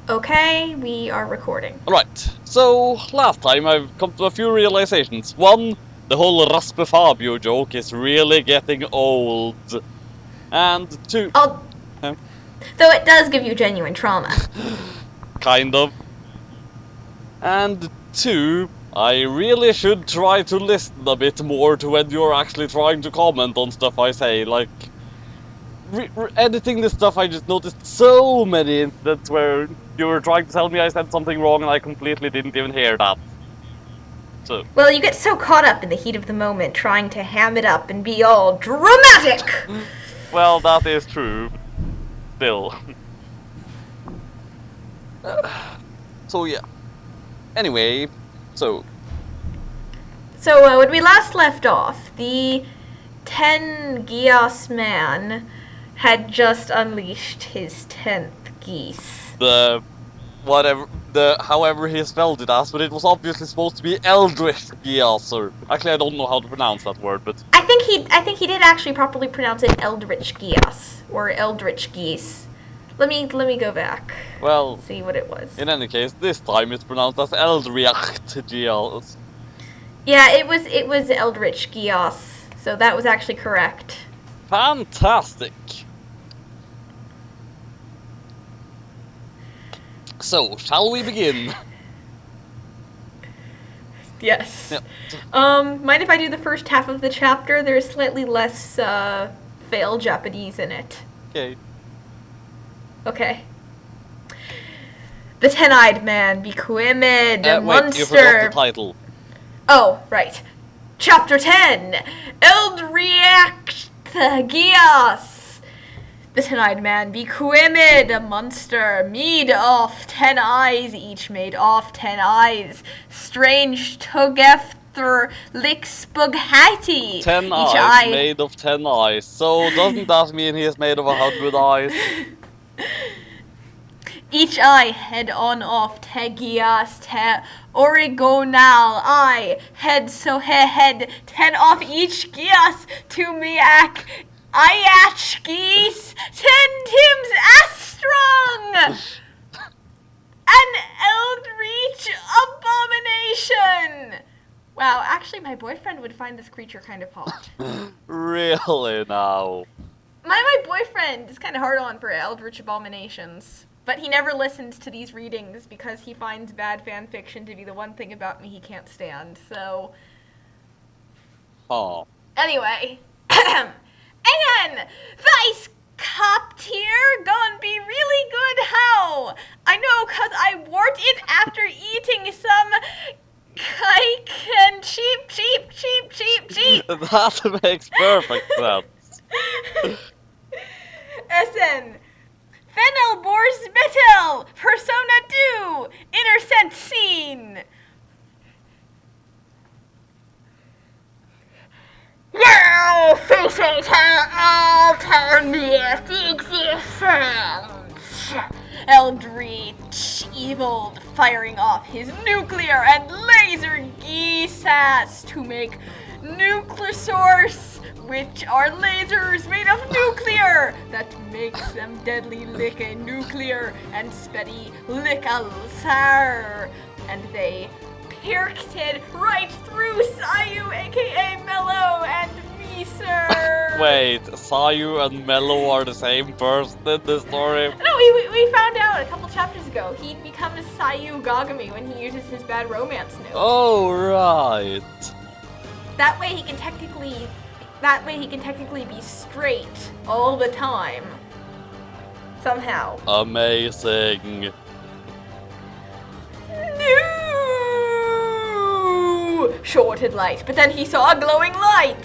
Okay, we are recording. Right, so last time I've come to a few realizations. One, the whole Raspe Fabio joke is really getting old. And two, Oh, though it does give you genuine trauma. kind of. And two, I really should try to listen a bit more to when you're actually trying to comment on stuff I say. Like, editing this stuff, I just noticed so many incidents where you were trying to tell me I said something wrong and I completely didn't even hear that. So, Well, you get so caught up in the heat of the moment trying to ham it up and be all dramatic! well, that is true, but still. So, yeah. Anyway, so... So, when we last left off, the 10 Gios man had just unleashed his 10th geese. However he spelled it as, but it was obviously supposed to be Eldritch Geese, or... Actually, I don't know how to pronounce that word, but... I think he did actually properly pronounce it Eldritch Geese, or Eldritch Geese. Let me go back. Well... See what it was. In any case, this time it's pronounced as Eldritch Geese. Yeah, it was Eldritch Geese, so that was actually correct. Fantastic! So, shall we begin? Yes. Yep. Mind if I do the first half of the chapter? There's slightly less, fail Japanese in it. Okay. Okay. The Ten-Eyed Man, Bikuimid, a Wait, monster. you forgot the title. Oh, right. Chapter 10, Eldritch Geese. The Ten-Eyed Man, Bikuimid, a monster, made of 10 eyes, each made of 10 eyes. Strange together lick spaghetti. 10 eyes made of 10 eyes. So doesn't that mean he is made of 100 eyes? Each eye head on off tegias te origonal eye head so head 10 off each gias to miak ayach geese 10 tims astrong an eldritch abomination. Wow, actually my boyfriend would find this creature kind of hot. Really now? My boyfriend is kind of hard on for eldritch abominations. But he never listens to these readings because he finds bad fan fiction to be the one thing about me he can't stand, so... Oh. Anyway. And Vice Cop here gonna be really good how? I know, 'cause I wart it after eating some cake and cheap. That makes perfect sense. SN. Fennel Boars Metal! Persona 2! Intercent Scene! Now facing alternate existence! Eldritch Evil firing off his nuclear and laser geese to make nuclear source, which are lasers made of nuclear that makes them deadly lick a nuclear and speddy lick a sar. And they pierced it right through Sayu, aka Mello, and me, sir. Wait, Sayu and Mello are the same person in this story? No, we found out a couple chapters ago. He becomes Sayu Gagami when he uses his bad romance note. Oh, right. That way he can technically be straight all the time. Somehow. Amazing. No! Shorted light, but then he saw a glowing light.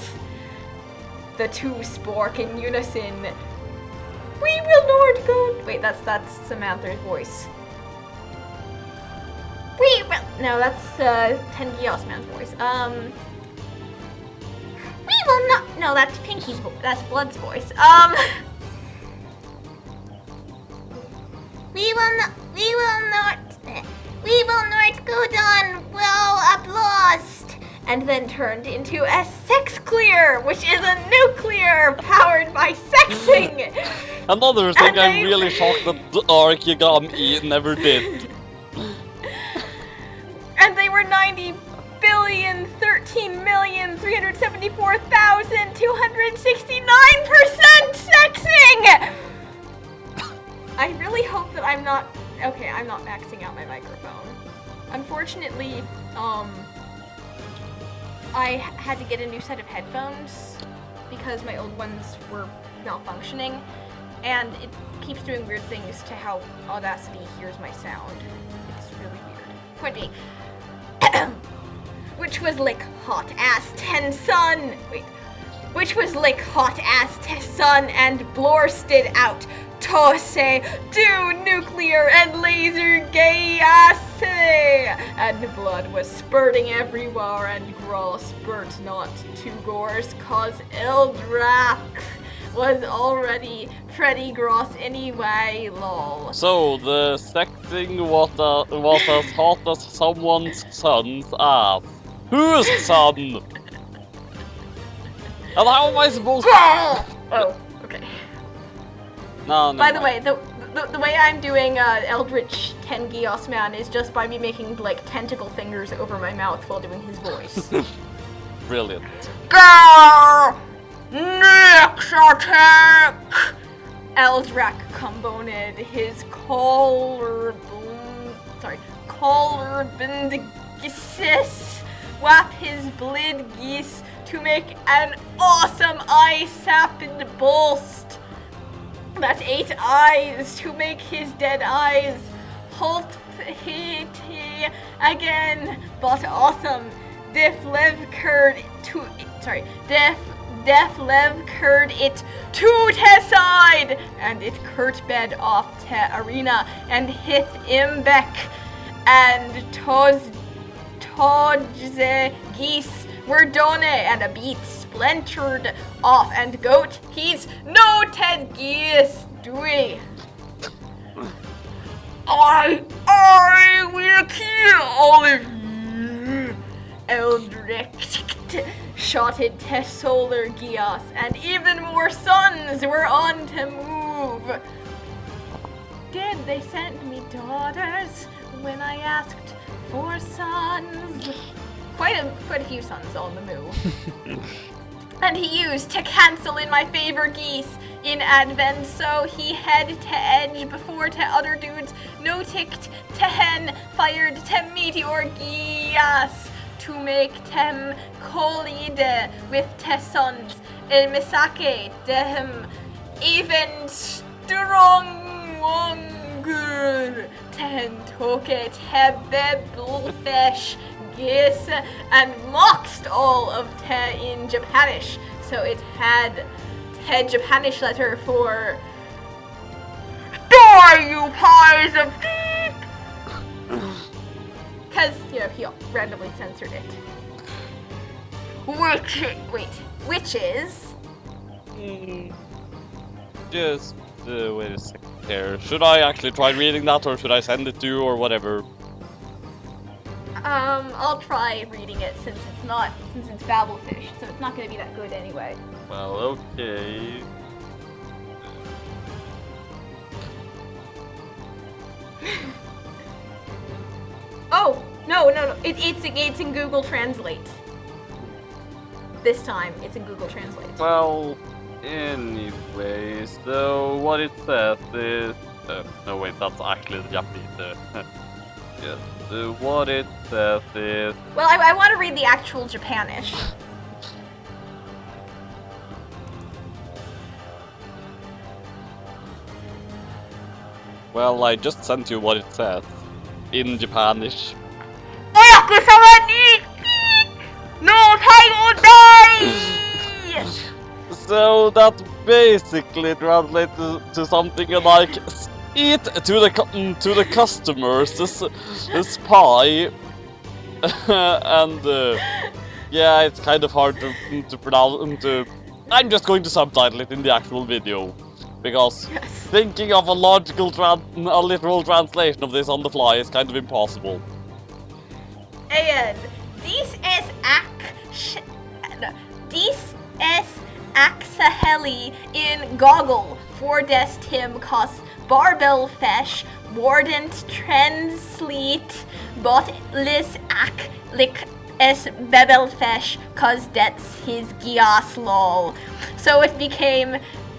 The two spork in unison. We will not go. Wait, that's Samantha's voice. We will. No, that's Ten Gios Man's voice. We will not. No, that's Pinky's voice. That's Blood's voice. We will not. We will not go down well up lost. and then turned into a sex clear, which is a nuclear powered by sexing. Another thing I'm really shocked that the Origami never did. And they were 90,013,374,269% sexing! I really hope that I'm not maxing out my microphone. Unfortunately, I had to get a new set of headphones because my old ones were malfunctioning, and it keeps doing weird things to how Audacity hears my sound. It's really weird. Could be. Which was like hot ass 10 sun. Wait. Which was like hot ass sun and blorsted out. Tose, do nuclear and laser gas, and the blood was spurting everywhere, and Grail spurt not to gores, cause Eldrax was already pretty gross anyway, lol. So, the sexing was as hot as someone's son's ass. Whose son? And how am I supposed to... Oh, okay. No. By the way, the way I'm doing Eldritch 10 Gios Man is just by me making, like, tentacle fingers over my mouth while doing his voice. Brilliant. Grrr! Next attack! Eldrac comboned his collarbindigisis with his blid geese to make an awesome eye-sapping bolst. That's 8 eyes to make his dead eyes halt he again, but awesome. Def Lev curd it to te side, and it curt bed off te arena, and hith imbek, and todze geese were done, and a beat splintered off, and goat he's no Ted geese doing. I will kill all of you. Eldritch shotted te solar geos, and even more suns were on to move. Did they send me daughters when I asked for sons? Quite a few sons on the move. And he used to cancel in my favor geese in advent, so he had to edge before to other dudes, no ticked to hen, fired to meteor geas, to make tem collide with te sons, and misake dehem even stronger, ten toke te bebelfish geese, and mocked all of te in Japanish, so it had te Japanish letter for die, you pies of beep! Because, you know, he randomly censored it. Which is... Just, wait a second here. Should I actually try reading that, or should I send it to you, or whatever? I'll try reading it since it's Babelfish, so it's not gonna be that good anyway. Well, okay. Oh, no. It's in Google Translate. This time, it's in Google Translate. Well, anyways, so what it says is... no, wait, that's actually the Japanese. Yes, what it says is... Well, I want to read the actual Japanish. Well, I just sent you what it says. In Japanish. So that basically translates to something like eat to the customers this pie, and yeah, it's kind of hard to pronounce. I'm just going to subtitle it in the actual video, because thinking of a literal translation of this on the fly is kind of impossible. And this is Dies es Axaheli in Goggle for des Tim Cos Barbel Fesh Wardent Translate Bot Lis Ak Lik es Bebel Fesh cause that's his Gias lol. So it became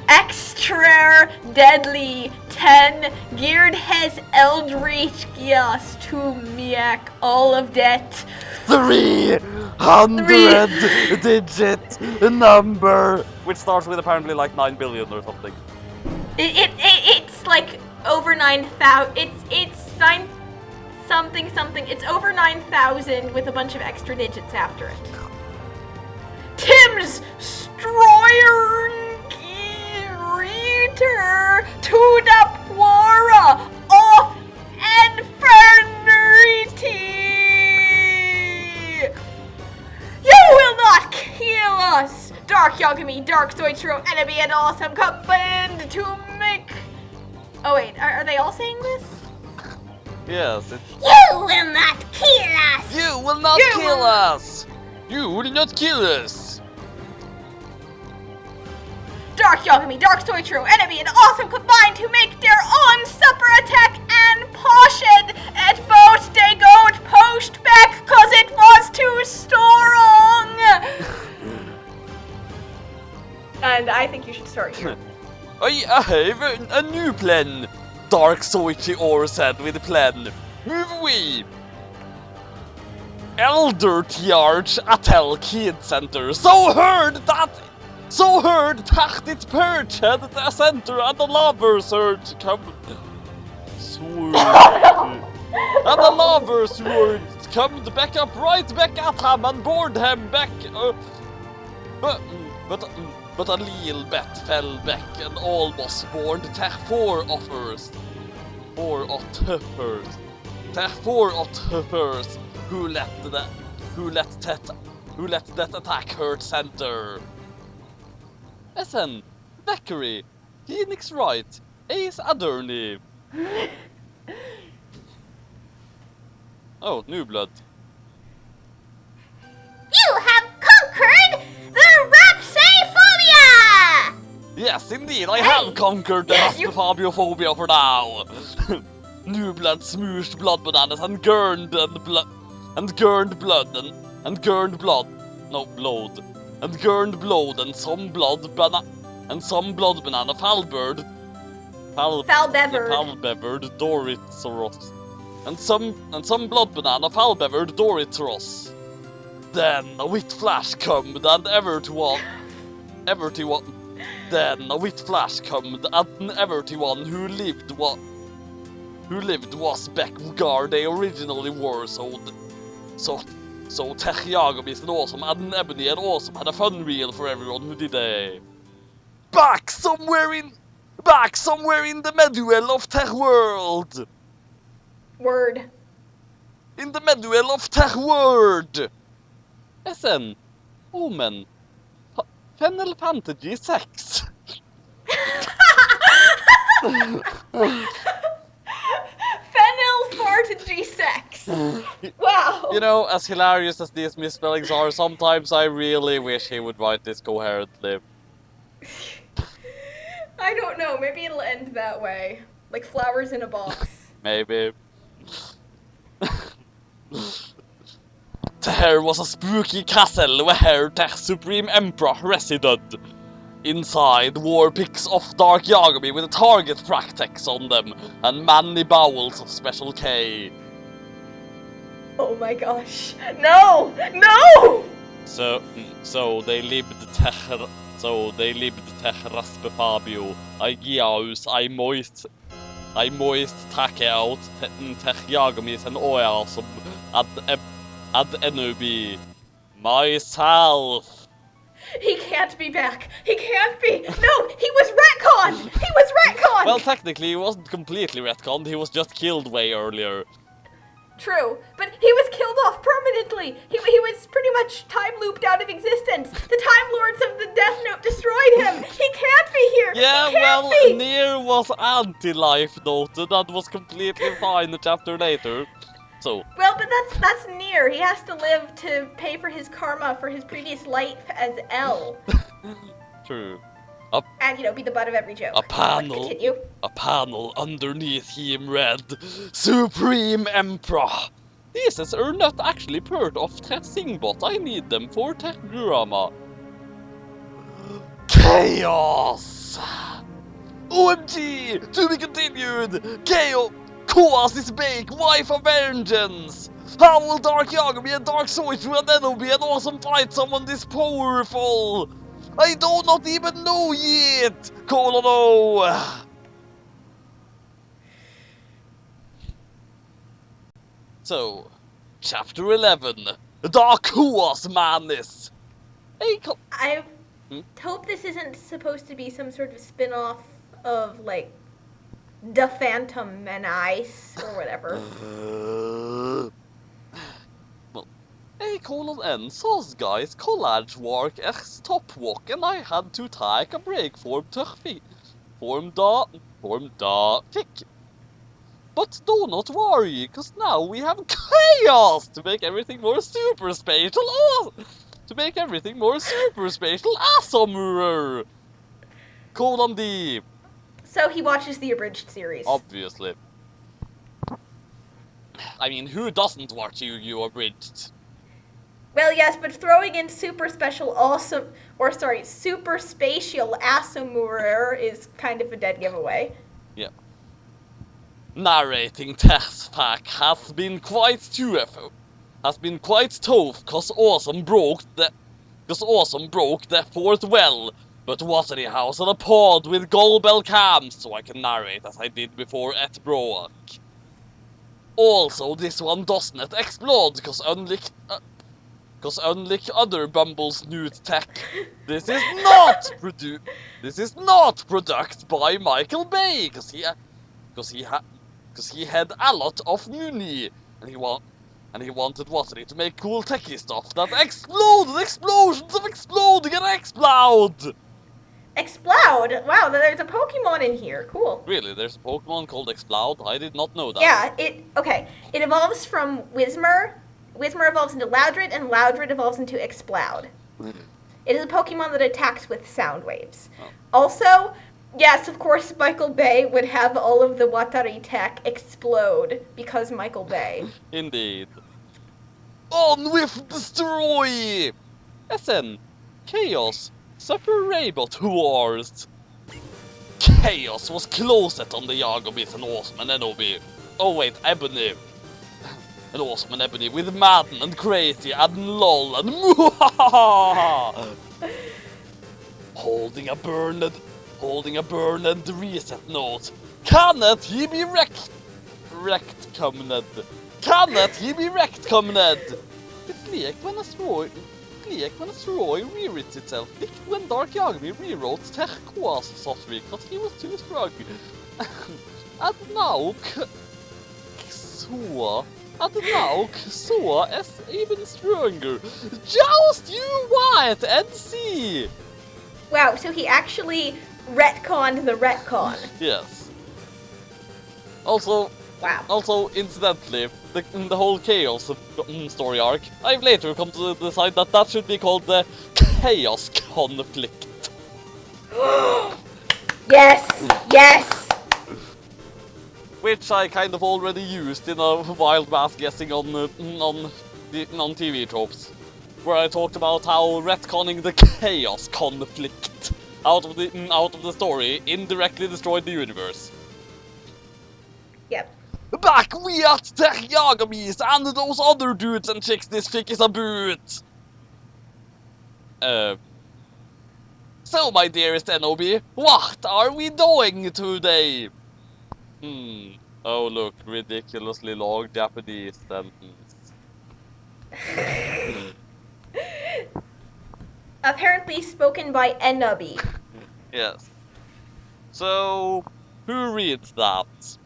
extra deadly 10 geared has Eldritch Gias to Miak all of that 300-digit number, which starts with apparently like 9 billion or something. It's like over 9,000. It's 9 something. It's over 9,000 with a bunch of extra digits after it. Tim's Stroyer Reader to the Pora of Infernity. You will not kill us! Dark Yagami, Dark Zoitro, Enemy, and Awesome combined to make... Oh wait, are they all saying this? Yes, it's... You will not kill us! You will not kill us! You will not kill us! Dark Yagami, Dark Zoitro, Enemy, and Awesome combined to make their own super attack and potion at both they got post back cause it was too strong! And I think you should start here. I have a new plan, Dark Zoichi said with a plan. Move away! Elder Tiarch Atel Kid Center so heard that it perched at the center and the lover search come sword. And the lover sword come back up right back at him and board him back but a little bet fell back and almost warned Tech 4 offers. 4 offers. Tech 4 offers who let that attack hurt center. Listen, Beckery, Phoenix Wright, Ace Adorny. Oh, new blood. You have conquered the Rapsaphobia! Yes, indeed, I have conquered the Raspaphobia for now. New blood smooshed blood bananas and gurned blood and some blood banana falbevered Doritoros. And some blood banana falbevered Doritoros. Then a wit flash come and everyone who lived was back where they originally were, so Tech Yagami and Awesome and Ebony and Awesome had a fun reel for everyone who did a back somewhere in the middle of Tech World. Word. In the middle of Tech World. Listen, Omen, Final Fantasy 6. Fennel Fartage sex. Wow. You know, as hilarious as these misspellings are, sometimes I really wish he would write this coherently. I don't know, maybe it'll end that way. Like flowers in a box. Maybe. There was a spooky castle where the Supreme Emperor resided. Inside were pics of Dark Yagami with a target practice on them and many bowels of Special K. Oh my gosh. No! No! So they lived Tech Raspefabio. I Giaus, I moist take out Tech Yagamis and Awesome at NOB. Myself. He can't be back. He can't be. No, he was retconned. Well, technically, he wasn't completely retconned. He was just killed way earlier. True, but he was killed off permanently. He was pretty much time looped out of existence. The Time Lords of the Death Note destroyed him. He can't be here. Yeah, he can't well, be. Nier was anti-life noted. That was completely fine a chapter later. So, Well, but that's near. He has to live to pay for his karma for his previous life as L. true. And, be the butt of every joke. A panel. Continue. A panel underneath him read, Supreme Emperor. These are not actually part of testing, but I need them for tech drama. Chaos! OMG! To be continued! Chaos is bake, wife of vengeance! How will Dark Yagami and Dark Soichu and Eno be an awesome fight someone this powerful? I do not even know yet! Colonel! So, Chapter 11, Dark Chaos Madness! Hey, I hope this isn't supposed to be some sort of spin-off of, like, The Phantom Menace or whatever. Well, hey, Colonel N, those guys college work stop walk and I had to take a break for the fic. But do not worry, cause now we have chaos to make everything more super spatial. To make everything more super spatial, awesomer. Colon D. So he watches the abridged series. Obviously. I mean, who doesn't watch Yu-Gi-Oh! Abridged? Well, yes, but throwing in super spatial awesomer is kind of a dead giveaway. Yeah. Narrating test pack has been quite tough. Cause Awesome broke the fourth well. But Watery House on a pod with gold bell cams, so I can narrate as I did before at Broak. Also, this one does not explode, cause unlike other Bumble Snoot tech, this is not produced by Michael Bay, cause he had a lot of money, and he wanted Watery to make cool techie stuff that exploded, explosions of exploding and explode! Explode? Wow, there's a Pokemon in here. Cool. Really, there's a Pokemon called Explode? I did not know that. Yeah, it evolves from Whismur. Whismur evolves into Loudred, and Loudred evolves into Explode. It is a Pokemon that attacks with sound waves. Oh. Also, yes, of course, Michael Bay would have all of the Watari tech explode because Michael Bay. Indeed. On with Destroy! SN. Chaos. Super Raybot Wars. Chaos was closet on the Yagomis and Awesome and Enobi. Oh wait, Ebony. And Awesome and Ebony with Madden and Crazy and LOL and Muhahaha! Holding a burned reset note. Cannot he be wrecked? Cannot he be wrecked, Comned? It's like when a story rewrites itself, like when Dark Yagami rewrote Terquoise software because he was too strong. And now Ksoa is even stronger. Just you wait and see! Wow, so he actually retconned the retcon. Yes. Also, incidentally, the whole Chaos story arc, I've later come to decide that should be called the Chaos Conflict. Yes! Which I kind of already used in a wild mass guessing on TV tropes, where I talked about how retconning the Chaos Conflict out of the story indirectly destroyed the universe. Yep. Back we at the Yagamis and those other dudes and chicks this fic is about. So my dearest Enobi, what are we doing today? Oh look, ridiculously long Japanese sentence. Apparently spoken by Enobi. Yes. So, who reads that?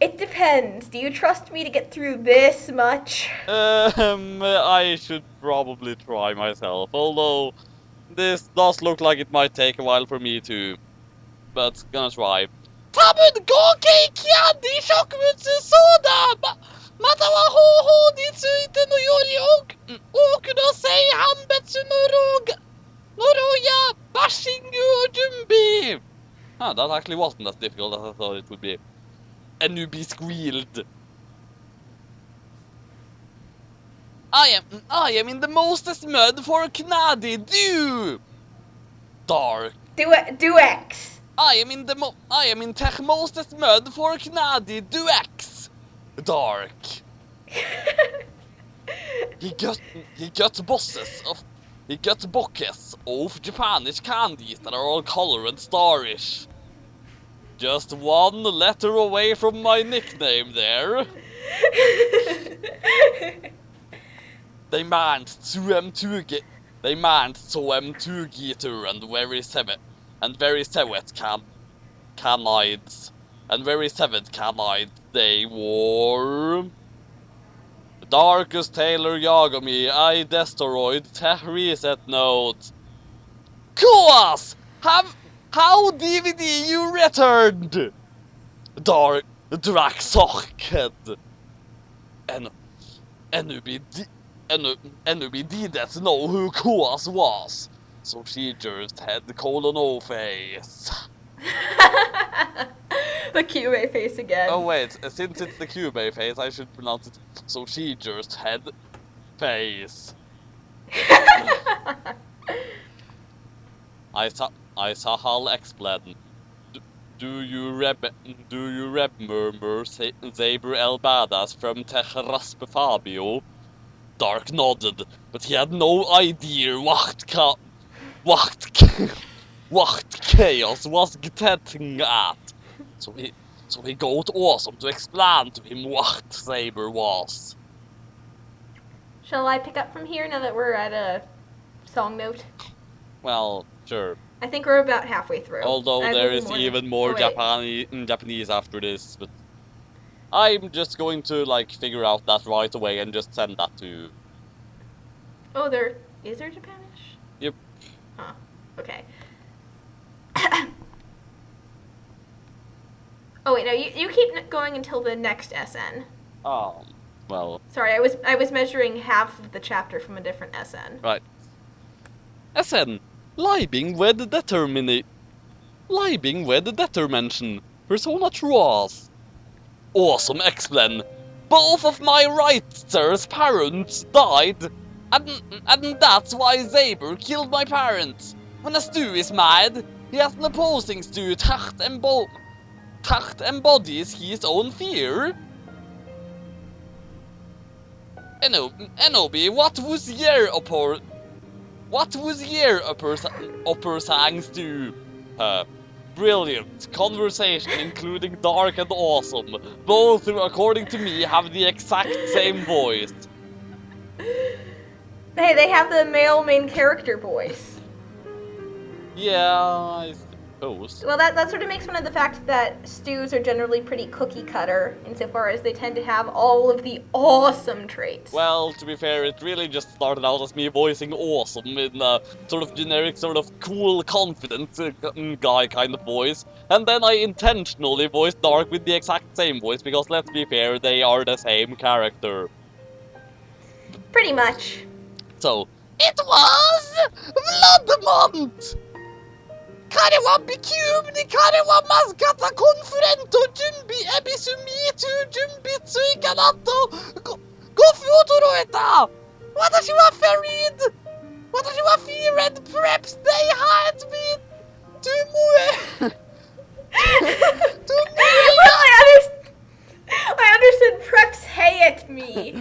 It depends. Do you trust me to get through this much? I should probably try myself, although this does look like it might take a while for me too. But gonna try. Tabun Goki Candy Shokumutsu Soda! var HH dit suiten och Jori och kunna säga han betsu Noroya Bashingu Jumbi. That actually wasn't as difficult as I thought it would be. And you be squealed. I am in the mostest mud for Knadi Dark. DEUX. I am in tech mostest mud for Knadi DEUX. Dark. He got boxes of Japanish candies that are all color and starish. Just one letter away from my nickname there. They manned so M2 Geeter and very sevet canides. And very sevet canides they wore. Darkest Taylor Yagami, I Destoroid, Tech Reset Note. Koas! How DVD you returned? Dark Draxockhead. And Nobody didn't know who Koas was. So she just had the colon face. The Cube face again. Oh wait, since it's the Cube face, I should pronounce it. So she just had face. I saw Hal explain. Do you remember Zaber El Badass from Terraspe Fabio? Dark nodded, but he had no idea what chaos was getting at. So he got Awesome to explain to him what Saber was. Shall I pick up from here now that we're at a song note? Well, sure. I think we're about halfway through. Although there is even more Japanese after this, but I'm just going to figure out that right away and just send that to you. Oh, is there Japanish? Yep. Huh. Okay. Oh wait, no, you keep going until the next SN. Well. Sorry, I was measuring half of the chapter from a different SN. Right. SN. Libing with determination. Persona Trois. Awesome explain. Both of my writer's parents died, and that's why Zaber killed my parents. When a Stu is mad, he has an opposing Stu Tacht embodies his own fear. Enobi, what was your upper sangs to? Brilliant conversation, including Dark and Awesome. Both, according to me, have the exact same voice. Hey, they have the male main character voice. Yeah, I suppose. Well, that sort of makes fun of the fact that stews are generally pretty cookie cutter, insofar as they tend to have all of the awesome traits. Well, to be fair, it really just started out as me voicing Awesome in a sort of generic, sort of cool, confident guy kind of voice. And then I intentionally voiced Dark with the exact same voice, because let's be fair, they are the same character. Pretty much. So, it was Vladimont! Karewa Bikubni, Karewa Maskata Konfurento, Jumbi Ebisumitu, Jumbitsu Ikanato, Gofutoroeta! Watashi wa feared! Watashi wa feared, perhaps they had me to move. Well, I understood preps hate me.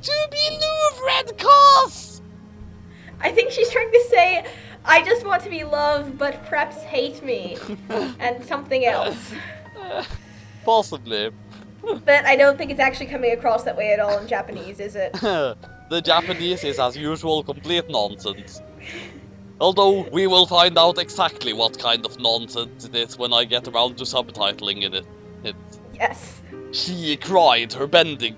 To be Louvred cause! I think she's trying to say, I just want to be loved, but preps hate me. And something else. Possibly. But I don't think it's actually coming across that way at all in Japanese, is it? The Japanese is, as usual, complete nonsense. Although, we will find out exactly what kind of nonsense it is when I get around to subtitling it. Yes. She cried her bending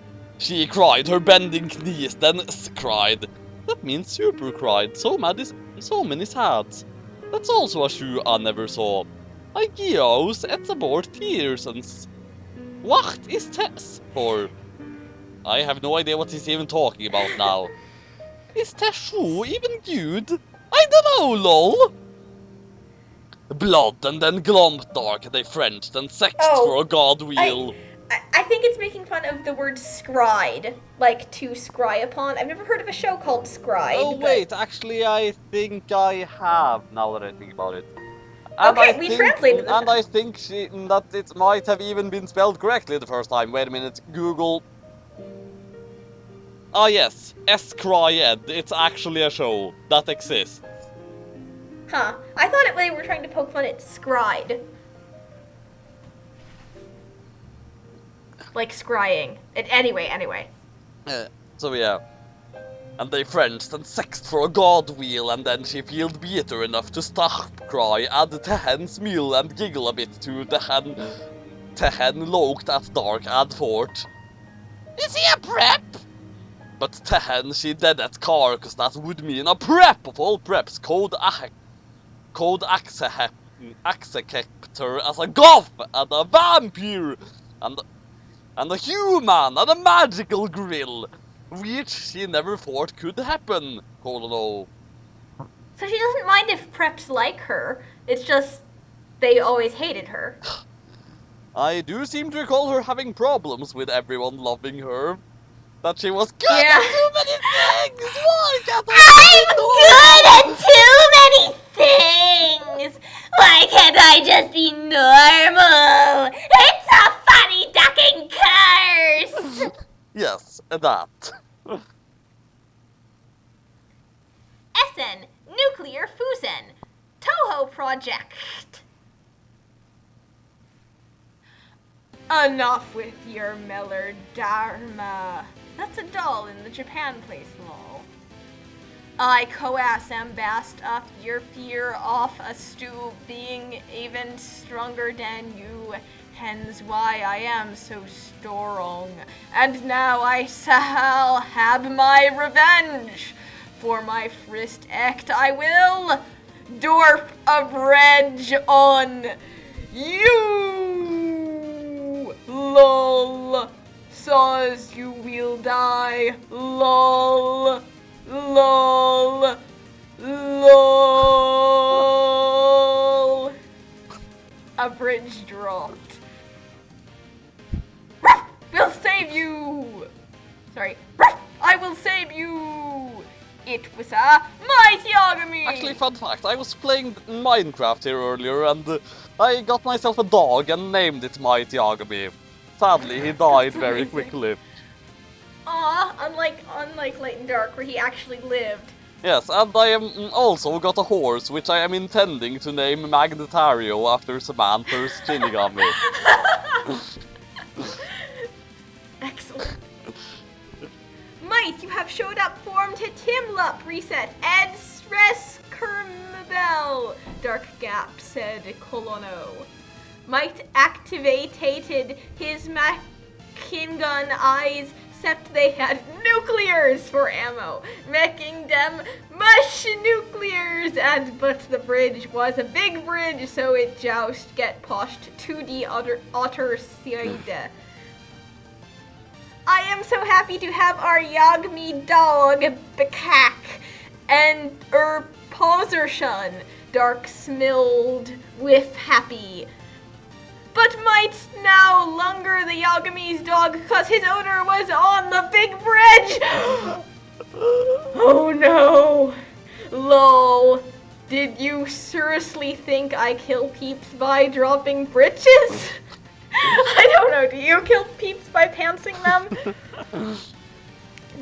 knees, then cried. That means super cried, so many sads. That's also a shoe I never saw. I gios, it's about tears and What is Tess for? I have no idea what he's even talking about now. Is Teshu even good? I don't know, lol! Blood and then glomp dark, they Frenched and sexed for a god wheel. I think it's making fun of the word scried, like to scry upon. I've never heard of a show called Scried. Oh wait, actually I think I have, now that I think about it. And okay, we translated this. And I think that it might have even been spelled correctly the first time. Wait a minute, Google. Ah yes, Scried. It's actually a show that exists. Huh. I thought they were trying to poke fun at scried. Like scrying. Anyway. So yeah. And they Frenched and sexed for a god wheel, and then she feels bitter enough to stop cry, add the hen's meal and giggle a bit to the hen. The hen looked at dark add fort. Is he a prep? But the hen she dead at car, cause that would mean a prep of all preps, code acceptor as a goth and a vampire and a human and a magical grill. Which she never thought could happen, So she doesn't mind if preps like her, it's just they always hated her. I do seem to recall her having problems with everyone loving her. That she was good Yeah. at too many things! Why can't I'm good at too many things! Why can't I just be normal? It's a funny ducking curse! Yes, that. Essen, Nuclear Fusion, Toho Project. Enough with your melodrama. That's a doll in the Japan place, lol. I coass am bast up your fear off a stew being even stronger than you. Hence why I am so strong. And now I shall have my revenge. For my first act I will dorp a bridge on you. Lol. Saws you will die. Lol. Lol. Lol. A bridge dropped. We'll save you! Sorry. I will save you! It was a mighty Yagami! Actually, fun fact, I was playing Minecraft here earlier and I got myself a dog and named it Mighty Yagami. Sadly, he died very quickly. Aw, unlike Light and Dark where he actually lived. Yes, and I am also got a horse, which I am intending to name Magnetario after Samantha's Shinigami. Excellent. Might, you have showed up form to Timlup reset. Ed stress Kermbel. Dark Gap said Colono. Might activated his machine gun eyes, except they had nuclears for ammo, making them mush nuclears, but the bridge was a big bridge, so it joust get pushed to the other side. I am so happy to have our Yagami dog, Bakak, and Posershun, dark smilled with happy. But might now longer the Yagami's dog cause his owner was on the big bridge! Oh no! Lol. Did you seriously think I kill peeps by dropping britches? I don't know, do you kill peeps by pantsing them?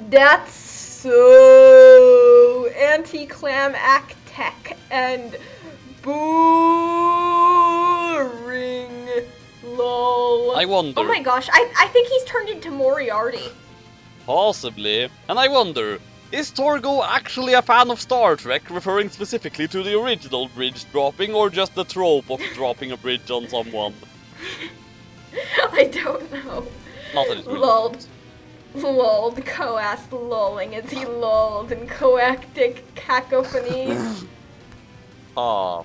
That's so anti-clam tech and boring. Lol. I wonder. Oh my gosh, I think he's turned into Moriarty. Possibly. And I wonder, is Torgo actually a fan of Star Trek, referring specifically to the original bridge dropping, or just the trope of dropping a bridge on someone? I don't know. Not that it's really Lulled. Lulled. Coass lulling as he lulled in coactic cacophony. Ah.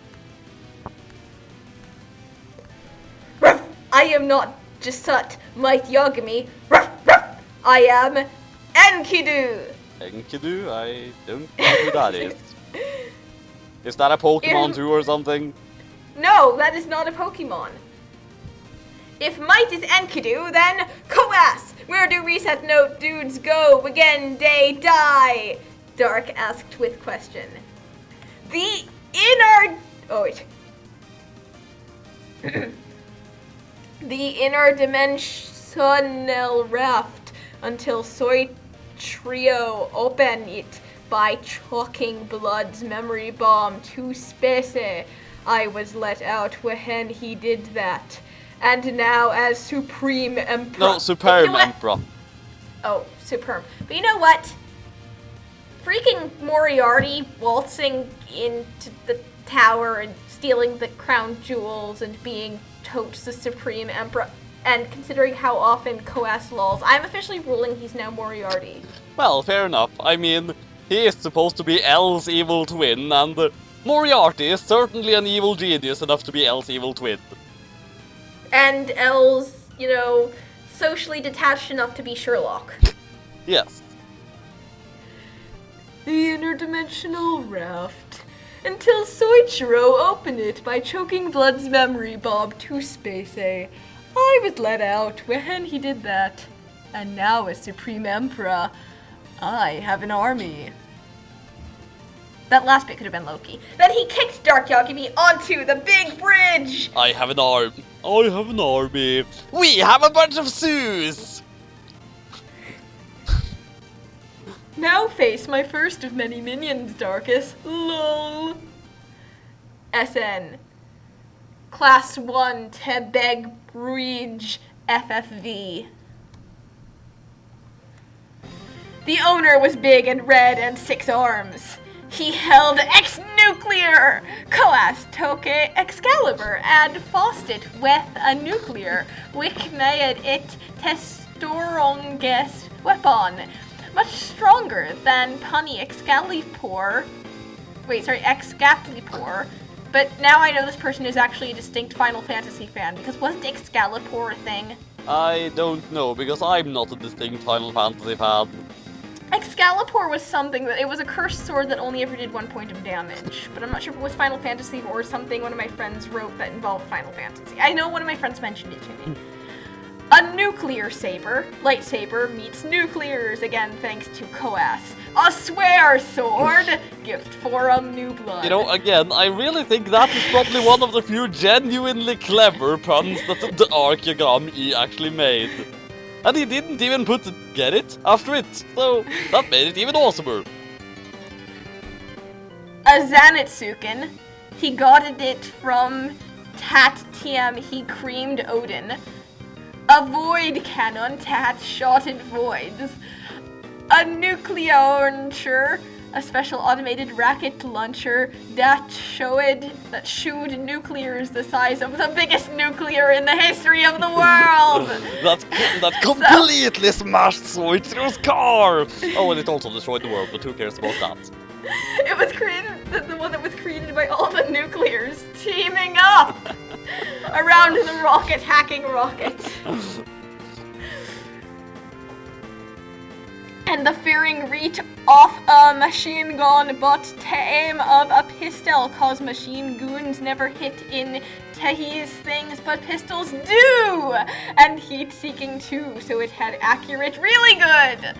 I am not Jasut might Yagami. Ruff, ruff. I am Enkidu. Enkidu? I don't know who that is. Is that a Pokemon too or something? No, that is not a Pokemon. If might is Enkidu, then Koas! Where do reset note dudes go? Again, they die! Dark asked with question. The inner... Oh, wait. The interdimensional raft until Soy Trio open it by chalking Blood's memory bomb to space. I was let out when he did that. And now as Supreme Emperor... No, Superb Emperor. Oh, Superb. But you know what? Freaking Moriarty waltzing into the tower and stealing the crown jewels and being totes the Supreme Emperor, and considering how often Koas lols, I'm officially ruling he's now Moriarty. Well, fair enough. I mean, he is supposed to be L's evil twin, and Moriarty is certainly an evil genius enough to be L's evil twin. And L's, you know, socially detached enough to be Sherlock. Yes. The interdimensional raft. Until Soichiro opened it by choking Blood's memory bomb to space. I was let out when he did that. And now as Supreme Emperor, I have an army. That last bit could have been Loki. Then he kicked Dark Yagami onto the big bridge! I have an arm. I have an army. We have a bunch of zoos! Now face my first of many minions, Darkus. LOL. SN. Class 1 Tebeg Bridge FFV. The owner was big and red and 6 arms. He held X-Nuclear! Koas took Excalibur and fought it with a nuclear, which made it strongest weapon. Much stronger than Punny Excalibur. Excalibur. But now I know this person is actually a distinct Final Fantasy fan, because wasn't Excalibur a thing? I don't know, because I'm not a distinct Final Fantasy fan. Excalibur was something that, it was a cursed sword that only ever did 1 point of damage, but I'm not sure if it was Final Fantasy or something one of my friends wrote that involved Final Fantasy. I know one of my friends mentioned it to me. A nuclear saber, lightsaber, meets nuclears, again thanks to Koas. A swear sword, gift for a new blood. You know, again, I really think that is probably one of the few genuinely clever puns that the Arc Yagami actually made. And he didn't even get it after it, so that made it even awesomer. A Zanetsuken, he got it from Tat Tiem, he creamed Odin. A void cannon, Tat shotted voids. A nuclear, a special automated rocket launcher that showed nuclears the size of the biggest nuclear in the history of the world. that completely smashed Soichiro's car. Oh, and it also destroyed the world, but who cares about that? It was created, the one that was created by all the nuclears teaming up around the rocket, hacking rocket. And the fearing reach off a machine gun, but to aim of a pistol, cause machine goons never hit in his things, but pistols do! And heat-seeking too, so it had accurate really good!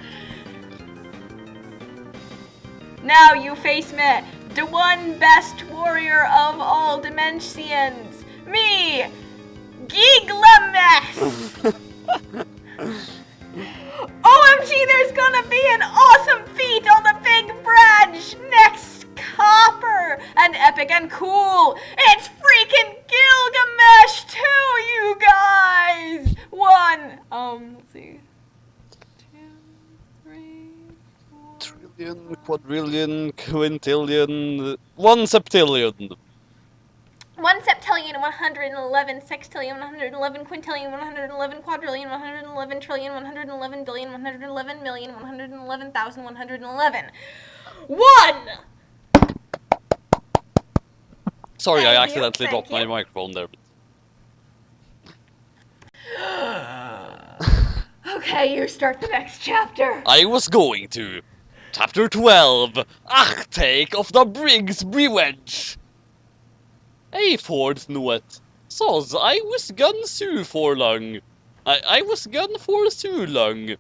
Now you face me, the one best warrior of all dimensions, me, Giglamesh! OMG, there's gonna be an awesome feat on the big bridge next Copper! And epic and cool! It's freaking Gilgamesh too, you guys! Let's see. 2, 3, 4... Trillion, quadrillion, quintillion, 1 septillion. 1 septillion, 111 sextillion, 111 quintillion, 111 quadrillion, 111 trillion, 111 billion, 111 million, 111,000, 111. 1! Sorry, I accidentally dropped my microphone there. Okay, you start the next chapter. I was going to. Chapter 12. Take of the Briggs Brewage. Hey, Ford Noet. Sås, I was gone so for long. I was gone for so long.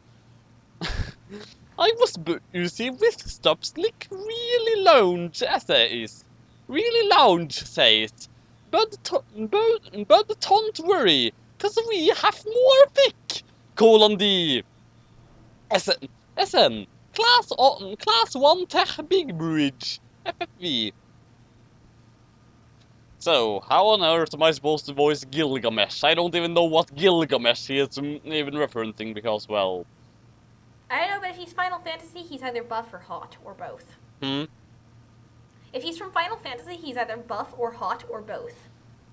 I was busy with stops like really lounge essays. Really lounge says. But don't worry, cause we have more pick. D. SN. Class 1 Tech Big Bridge. FFV. So, how on earth am I supposed to voice Gilgamesh? I don't even know what Gilgamesh he is even referencing because, well... I don't know, but if he's Final Fantasy, he's either buff or hot, or both. If he's from Final Fantasy, he's either buff or hot, or both.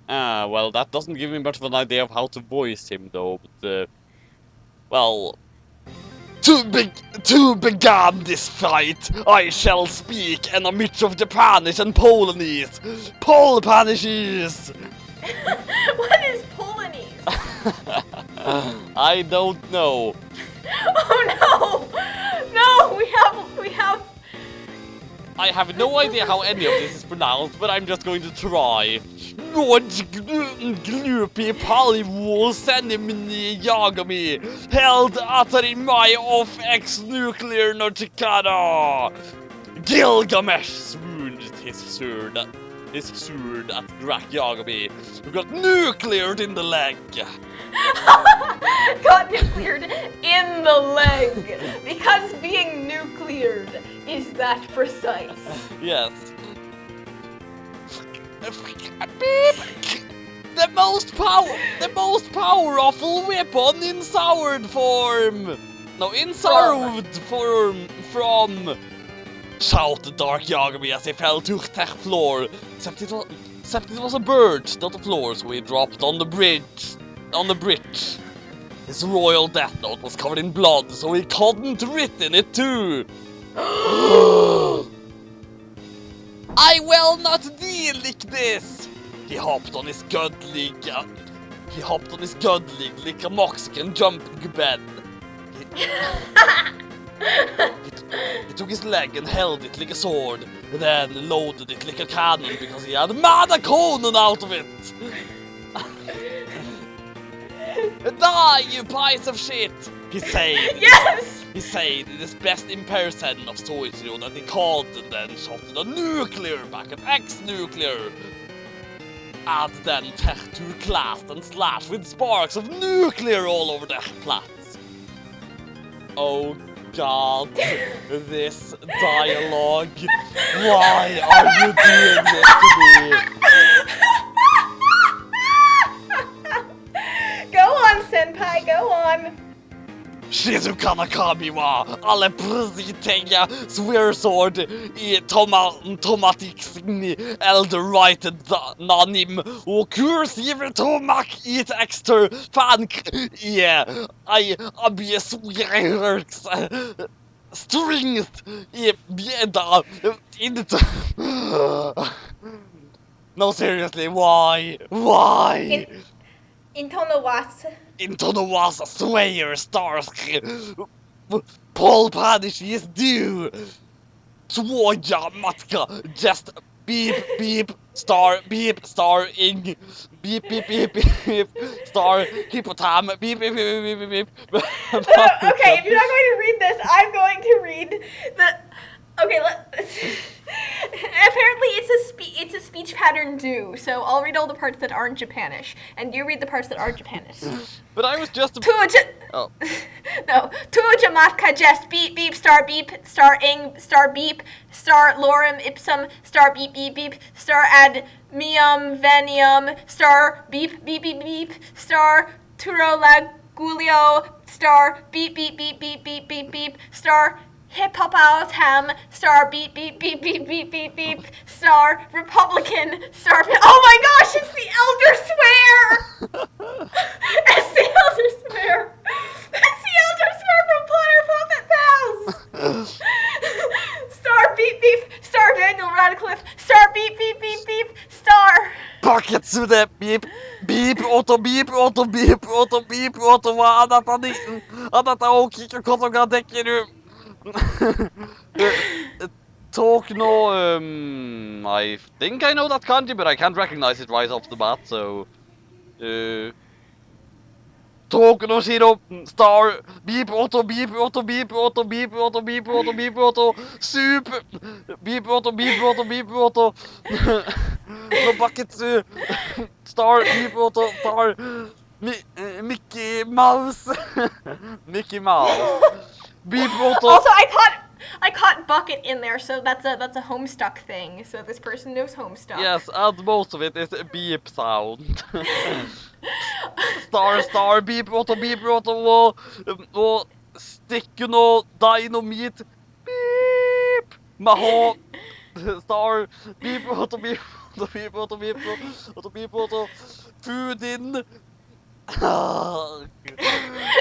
Well, that doesn't give me much of an idea of how to voice him, though, but, well... To begin this fight, I shall speak in a mix of Japanish and Polonese. Polpanishese! What is Polonese? I don't know. Oh no! No, we have... I have no idea how any of this is pronounced, but I'm just going to try. Gloopy Polywool Senimini Yagami held Atarimai of ex-nuclear Nochikada. Gilgamesh swooned his sword at Grak Yagami, who got nucleared in the leg. Got nucleared in the leg! Because being nucleared is that precise. Yes. The most powerful weapon in soured form! No, in soured form from... shouted Dark Yagami as he fell to the tech floor. Except it was a bird, not a floor, so he dropped on the bridge. His royal death note was covered in blood, so he couldn't written it too. I will not deal like this! He hopped on his godly like a Mexican jumping bed. He took his leg and held it like a sword, then loaded it like a cannon because he had made a cannon out of it! Die, you piece of shit! He said. Yes! He said in his best impersonation of Soichiro that he called and then shot the nuclear back at ex-nuclear. And then Tech 2 clashed and slashed with sparks of nuclear all over the plats. Oh god, this dialogue. Why are you doing this to me? Go on, Senpai, go on. Shizuka Nakami wa alle presitega swearsword I tomatiksigni elder-righted nanim och kursiv tomak I ett extra fan I abjeswerks strength I bjeda inte. No, seriously, why? Intonowas Swayer Stars Paul Panish is due. Swoja Matka just beep star ing beep star hippotam beep. Okay, if you're not going to read this, I'm going to read the... Okay, apparently it's a speech pattern do, so I'll read all the parts that aren't Japanish, and you read the parts that are Japanish. But I was just No. Tuja matka just beep star ing star beep star lorem ipsum star beep star ad meum venium star beep star turolagulio star beep star hip-hop-out-ham, star beep, star Republican, star... Oh my gosh, it's the Elder Swear! It's the Elder Swear! It's the Elder Swear from Potter Puppet Pals! Star beep, star Daniel Radcliffe, star beep, star... Pockets with that beep. Beep, auto, beep, auto, beep, auto, beep, auto, hva er dette 19? Er dette OK, hvordan kan dekke du? Talk no, I think I know that kanji, but I can't recognize it right off the bat, so... Talk no shiro, star, beep, auto, beep, auto, beep, auto, beep, auto, beep, auto, beep, auto, soup, beep, auto, beep, auto, beep, auto, no bucket, star, beep, auto, star, Mickey Mouse, Mickey Mouse, beep, auto. Also, I caught bucket in there, so that's a Homestuck thing. So this person knows Homestuck. Yes, and most of it is a beep sound. Star, beep, auto, og stikke noe dynamit, beep, maho, star, beep, auto, food in.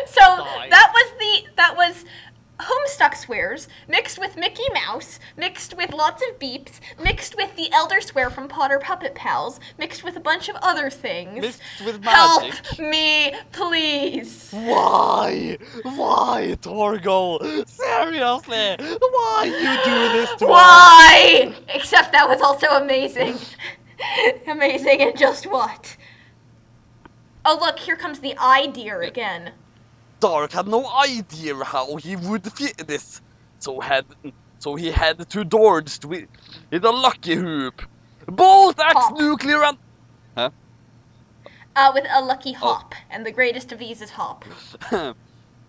So that was Homestuck swears mixed with Mickey Mouse, mixed with lots of beeps, mixed with the Elder Swear from Potter Puppet Pals, mixed with a bunch of other things. Mixed with magic. Help me, please. Why, Torgo? Seriously, why you do this to us? Why? Except that was also amazing. Amazing, and just what? Oh look, here comes the idea again. Dark had no idea how he would fit this, so he had to dodge with a lucky hoop. Both axe nuclear and... Huh? With a lucky hop, and the greatest of these is hop.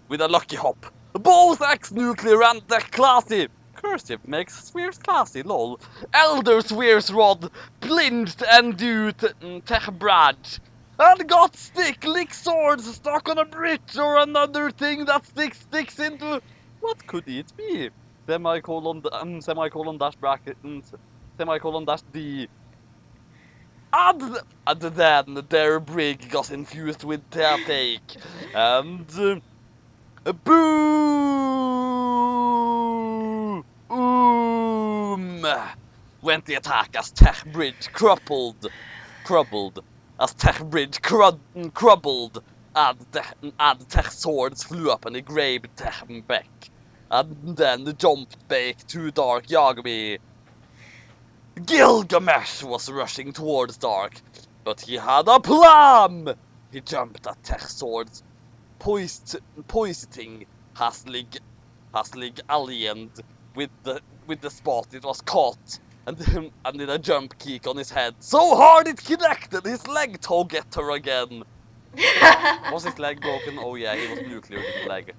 With a lucky hop. Both axe nuclear and the classy. Cursive makes swears classy, lol. Elder swears rod, blinched and do tech brad. And got lick swords stuck on a bridge or another thing that sticks into... What could it be? Semicolon dash bracket, semicolon dash D. And then their brig got infused with take. And... boom! Went the attack as tech bridge crumpled. As tech bridge crumbled, and tech swords flew up and he grabbed tech back. And then jumped back to Dark Yagami. Gilgamesh was rushing towards Dark, but he had a plan! He jumped at tech swords, poisoning Haslig alien with the spot it was caught. And did a jump kick on his head so hard it connected his leg toe getter again. Was his leg broken? Oh yeah, he was nuclear in the leg.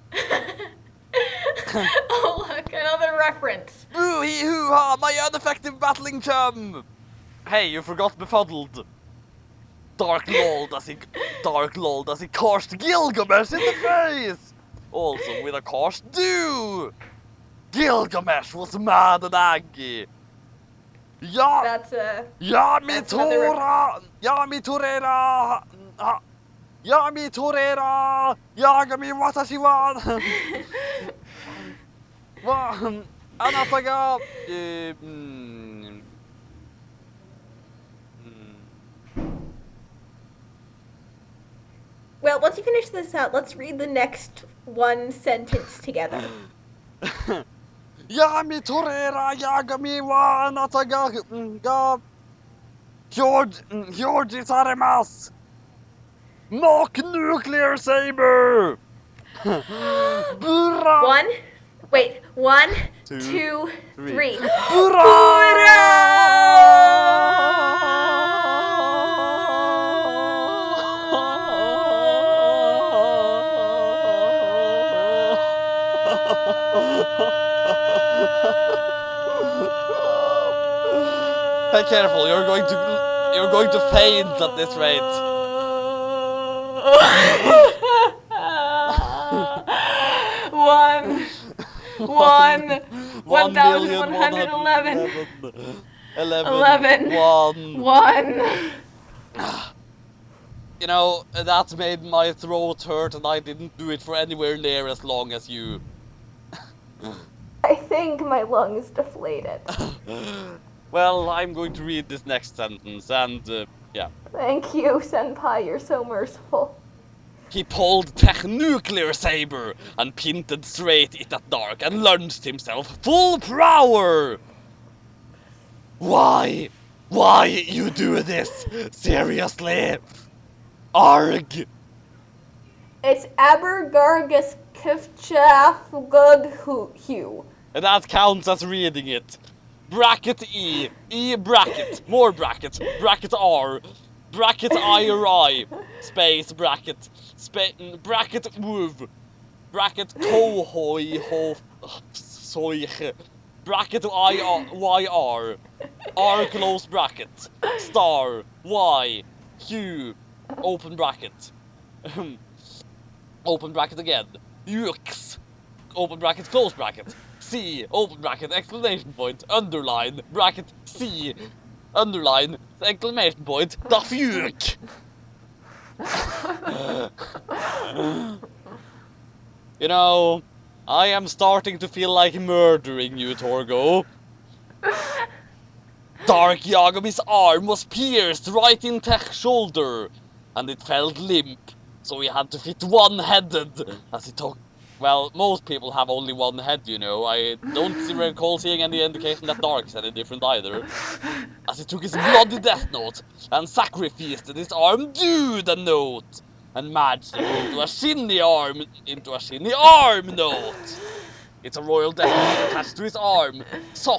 Oh look, another reference. Boo-hee-hoo-ha, my ineffective battling chum! Hey, you forgot befuddled. Dark lolled as he cursed Gilgamesh in the face! Also with a curse do! Gilgamesh was mad and angry. That's Yami Torera, Yagami watashi wa, anata ga, Well, once you finish this out, let's read the next one sentence together. Yami Torera, Yagami wa anata ga Hyorji saremasu. Mock nuclear saber. Burra. One, two, three. Be careful, you're going to faint at this rate. One, 1,111. 11. One. You know, that made my throat hurt and I didn't do it for anywhere near as long as you. I think my lungs deflated. Well, I'm going to read this next sentence, and Yeah. Thank you, Senpai, you're so merciful. He pulled Tech Nuclear Saber and pinted straight it at Dark and lunged himself full power! Why? Why you do this? Seriously? Arg! It's Abergargus Kifchafgudhu. And that counts as reading it. Bracket E, E bracket, more bracket, bracket R, bracket I or I, space bracket, bracket move, bracket kohoi ho soich, bracket YR, R close bracket, star, Y, Q, open bracket, open bracket again, DEUX, open bracket, close bracket, C, open bracket, exclamation point, underline, bracket, C, underline, exclamation point, the fuck! You know, I am starting to feel like murdering you, Torgo. Dark Yagami's arm was pierced right in Tech's shoulder, and it felt limp, so he had to fit one-headed as he took. Well, most people have only one head, you know. I don't recall seeing any indication that Dark is any different either. As he took his bloody death note and sacrificed his arm to the note and matched it into a shinny arm note. It's a royal death note attached to his arm. So,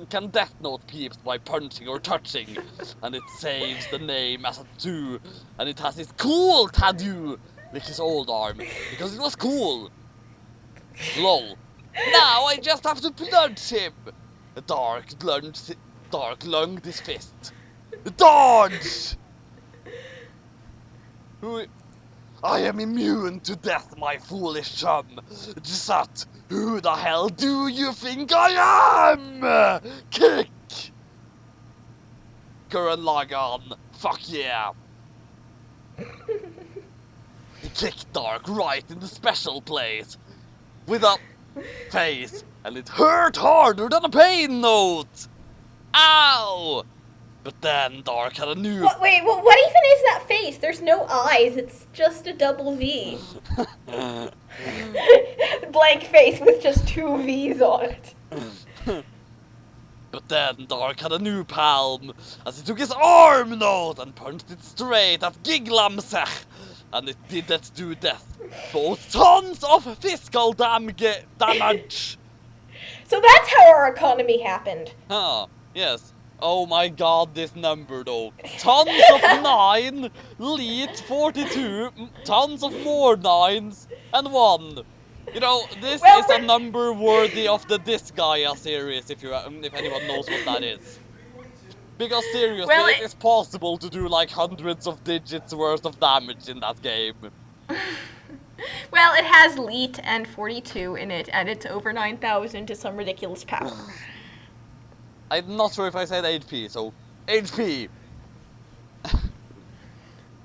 can death note peeps by punching or touching, and it saves the name as a do, and it has this cool tattoo like his old arm, because it was cool. Lol. Now I just have to punch him. Dark lunged his fist. Dodge! I am immune to death, my foolish chum. Just who the hell do you think I am? Kick! Current Lagan. Fuck yeah. He kicked Dark right in the special place with a face, and it hurt harder than a pain note. Ow! But then Dark had a new. What even is that face? There's no eyes. It's just a double V. Blank face with just two V's on it. But then Dark had a new palm as he took his arm note and punched it straight at Giglamsech. And it didn't do death, both tons of physical damage. So that's how our economy happened. Huh, yes. Oh my god, this number though. Tons of 9, leet 42, tons of more 9s, and 1. You know, this is a number worthy of the Disgaea series, if anyone knows what that is. Because seriously, it is possible to do like hundreds of digits worth of damage in that game. Well, it has leet and 42 in it, and it's over 9,000 to some ridiculous power. I'm not sure if I said HP, so HP!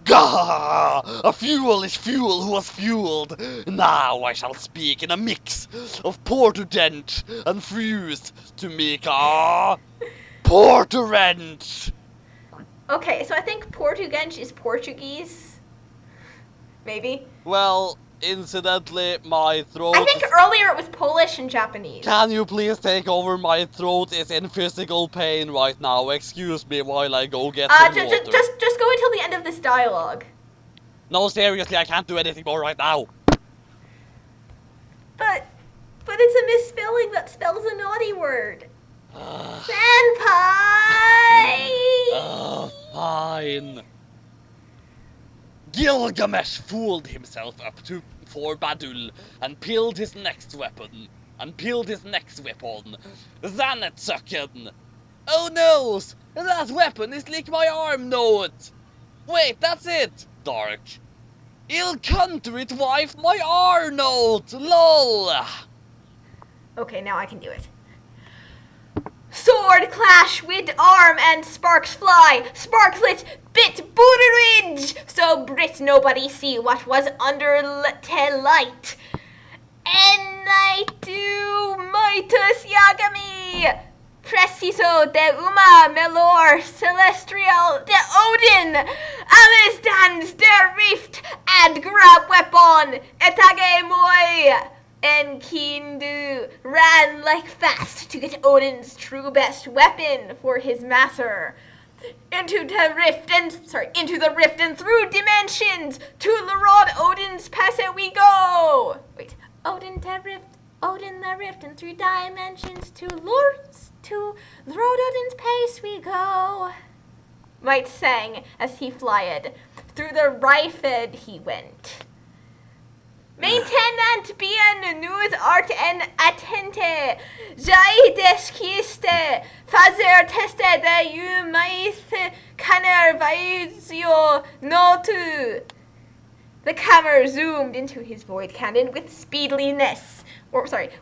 Gah! A foolish fuel who was fueled! Now I shall speak in a mix of Portudent and Fuse to make a Porturent! Okay, so I think Portuguese is Portuguese. Maybe? Well, incidentally, my throat. I think earlier it was Polish and Japanese. Can you please take over? My throat is in physical pain right now. Excuse me while I go get some water. Just go until the end of this dialogue. No, seriously, I can't do anything more right now. But it's a misspelling that spells a naughty word. Senpai! Fine. Gilgamesh fooled himself up for Badul and peeled his next weapon. Zanetsuken. Oh no! That weapon is like my arm note! Wait, that's it! Dark. Il country it wife my arm note! LOL! Okay, now I can do it. Sword clash with arm and sparks fly, sparklet bit booteridge, so Brit nobody see what was under te light. And I do mightus Yagami! Preciso de uma melhor celestial de Odin, alles dans der Rift, and grab weapon, etage moi. And Kindu ran like fast to get Odin's true best weapon for his master. Into the rift and through dimensions to Lorod Odin's passage we go. Wait, Odin the rift and through dimensions to Lord Odin's pace we go. Might sang as he flyed. Through the rifed he went. Maintenant bien nous art en attente, jai desquiste, fazer teste de humaith canner visio notu. The camera zoomed into his void cannon with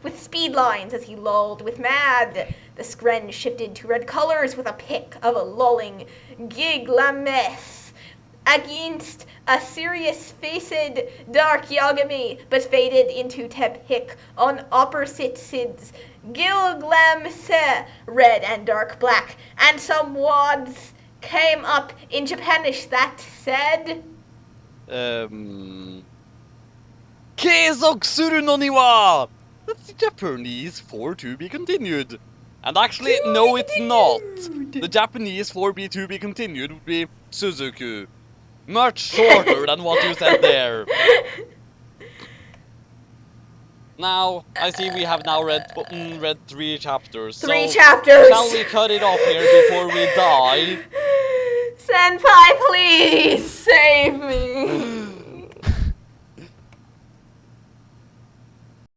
with speed lines as he lulled with mad. The scren shifted to red colors with a pick of a lulling giglameth against a serious-faced dark Yagami, but faded into Tephic on opposite sides, Gilglamse, red and dark black, and some wads came up in Japanish that said, Keizok suru no ni wa! That's Japanese for to be continued. And actually, no it's not. The Japanese for be to be continued would be Suzuku. Much shorter than what you said there. Now, I see we have now read 3 chapters. Three so chapters! Shall we cut it off here before we die? Senpai, please save me!